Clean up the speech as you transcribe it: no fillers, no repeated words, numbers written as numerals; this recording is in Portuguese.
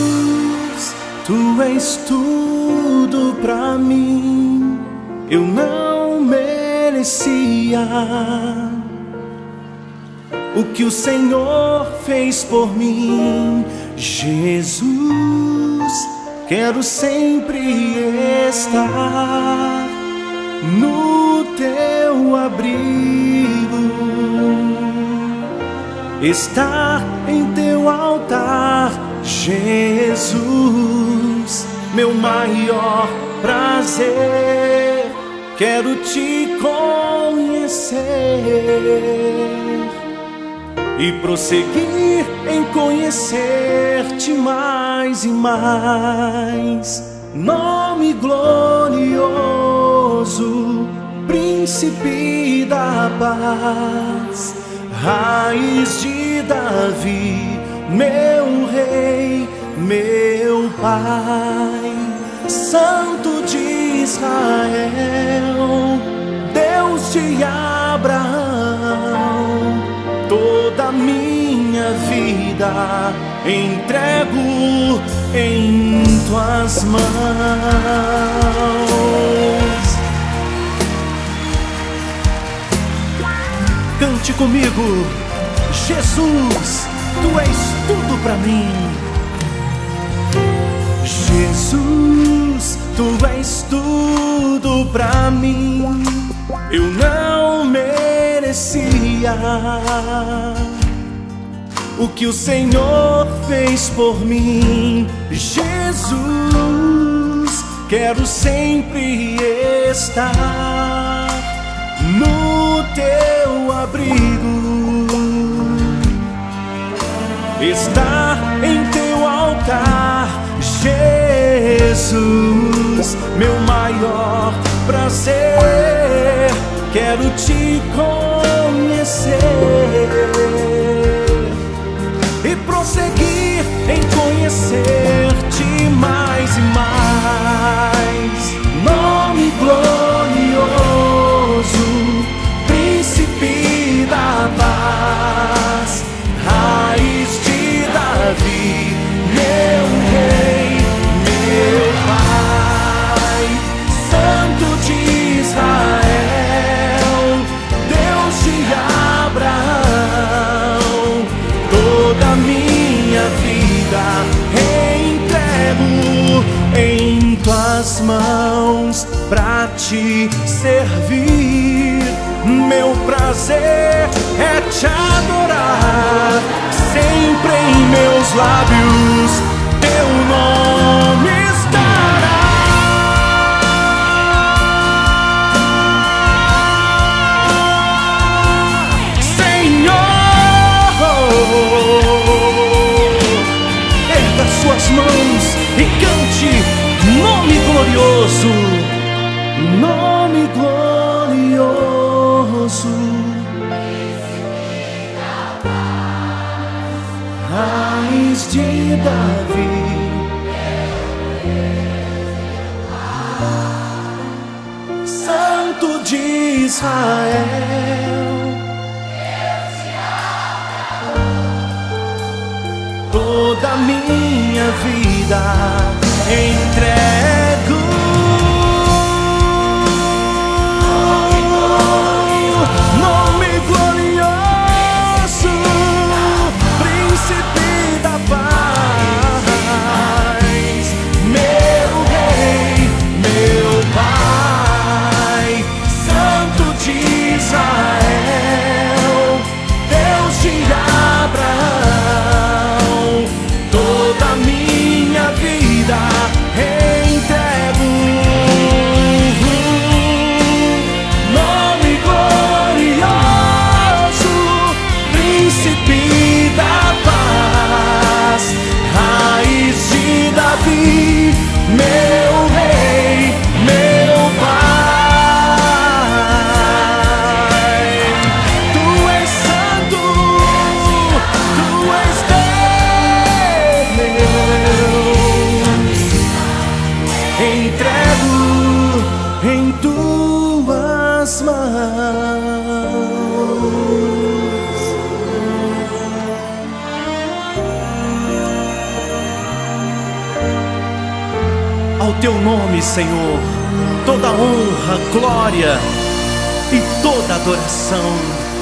Jesus, Tu és tudo pra mim. Eu não merecia o que o Senhor fez por mim. Jesus, quero sempre estar no Teu abrigo, estar em Teu altar. Jesus, meu maior prazer, quero Te conhecer e prosseguir em conhecer-Te mais e mais. Nome glorioso, príncipe da paz, raiz de Davi, meu rei, meu pai, Santo de Israel, Deus de Abraão. Toda minha vida entrego em Tuas mãos. Cante comigo. Jesus, Tu és tudo pra mim. Jesus, Tu és tudo pra mim. Eu não merecia o que o Senhor fez por mim. Jesus, quero sempre estar no Teu abrigo, estar em Teu altar. Jesus, meu maior prazer, quero Te conhecer e prosseguir em conhecer-Te mais e mais. Nome glorioso, príncipe da paz, raiz de Davi, meu rei, meu pai, Santo de Israel, Deus de Abraão. Toda minha vida entrego em Tuas mãos pra Te servir. Meu prazer é Te adorar, sempre em meus lábios Teu nome estará. Senhor, erga Suas mãos e cante. Nome glorioso, nome glorioso, raiz de Davi, Santo de Israel, toda minha vida entrego. Nome glorioso, príncipe da paz, meu rei, meu pai, Santo de Israel, Deus de Abraão. Toda minha vida entrego mãos. Ao teu nome, Senhor, toda honra, glória e toda adoração.